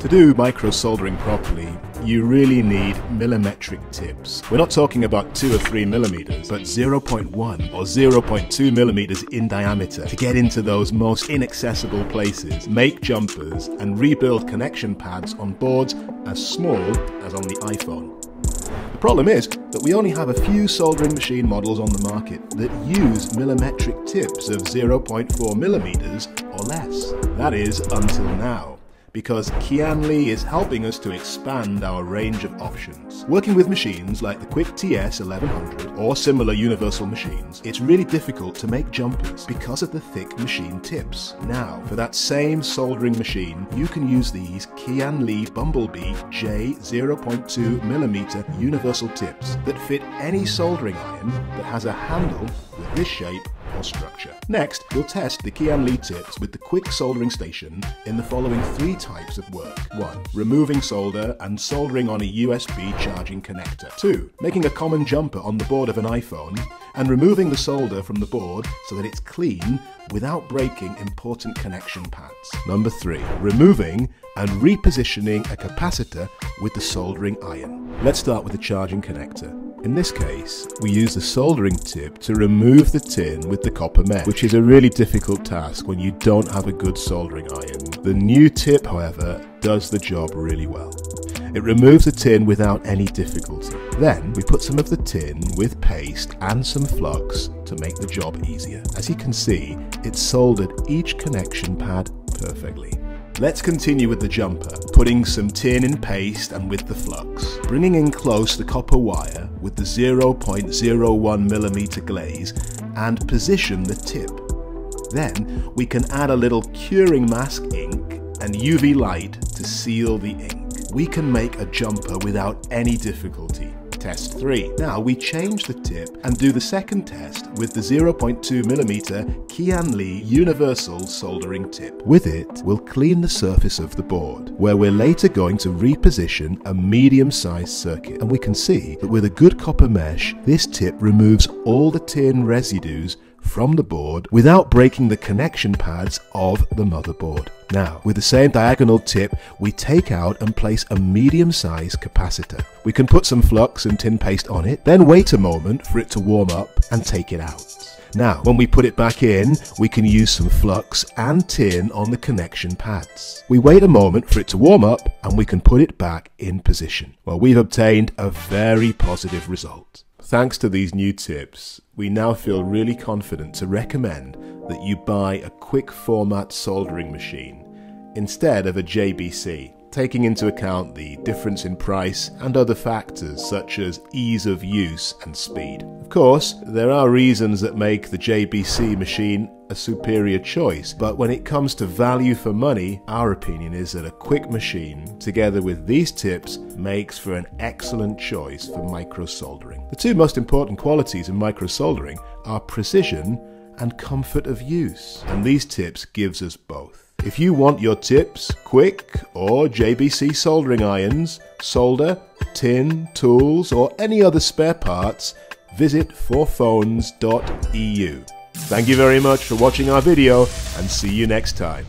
To do micro soldering properly, you really need millimetric tips. We're not talking about 2 or 3 millimeters, but 0.1 or 0.2 millimeters in diameter to get into those most inaccessible places, make jumpers, and rebuild connection pads on boards as small as on the iPhone. The problem is that we only have a few soldering machine models on the market that use millimetric tips of 0.4 millimeters or less. That is until now, because QianLi is helping us to expand our range of options. Working with machines like the Quick TS 1100 or similar universal machines, it's really difficult to make jumpers because of the thick machine tips. Now, for that same soldering machine, you can use these QianLi Bumblebee J 0.2mm universal tips that fit any soldering iron that has a handle with this shape or structure. Next, we'll test the QianLi tips with the quick soldering station in the following 3 types of work. 1. Removing solder and soldering on a USB charging connector. 2. Making a common jumper on the board of an iPhone and removing the solder from the board so that it's clean without breaking important connection pads. Number 3. Removing and repositioning a capacitor with the soldering iron. Let's start with the charging connector. In this case, we use the soldering tip to remove the tin with the copper mesh, which is a really difficult task when you don't have a good soldering iron. The new tip, however, does the job really well. It removes the tin without any difficulty. Then we put some of the tin with paste and some flux to make the job easier. As you can see, it soldered each connection pad perfectly. Let's continue with the jumper, putting some tin in paste and with the flux. Bringing in close the copper wire with the 0.01mm glaze and position the tip. Then we can add a little curing mask ink and UV light to seal the ink. We can make a jumper without any difficulty. Test 3. Now we change the tip and do the second test with the 0.2mm QianLi universal soldering tip. With it, we'll clean the surface of the board, where we're later going to reposition a medium-sized circuit. And we can see that with a good copper mesh, this tip removes all the tin residues from the board without breaking the connection pads of the motherboard. Now, with the same diagonal tip, we take out and place a medium-sized capacitor. We can put some flux and tin paste on it, then wait a moment for it to warm up and take it out. Now, when we put it back in, we can use some flux and tin on the connection pads. We wait a moment for it to warm up and we can put it back in position. Well, we've obtained a very positive result. Thanks to these new tips, we now feel really confident to recommend that you buy a quick format soldering machine instead of a JBC, taking into account the difference in price and other factors such as ease of use and speed. Of course, there are reasons that make the JBC machine a superior choice, but when it comes to value for money, our opinion is that a quick machine, together with these tips, makes for an excellent choice for micro soldering. The 2 most important qualities in micro soldering are precision and comfort of use, and these tips gives us both. If you want your tips, quick or JBC soldering irons, solder, tin, tools or any other spare parts, visit forphones.eu. Thank you very much for watching our video and see you next time.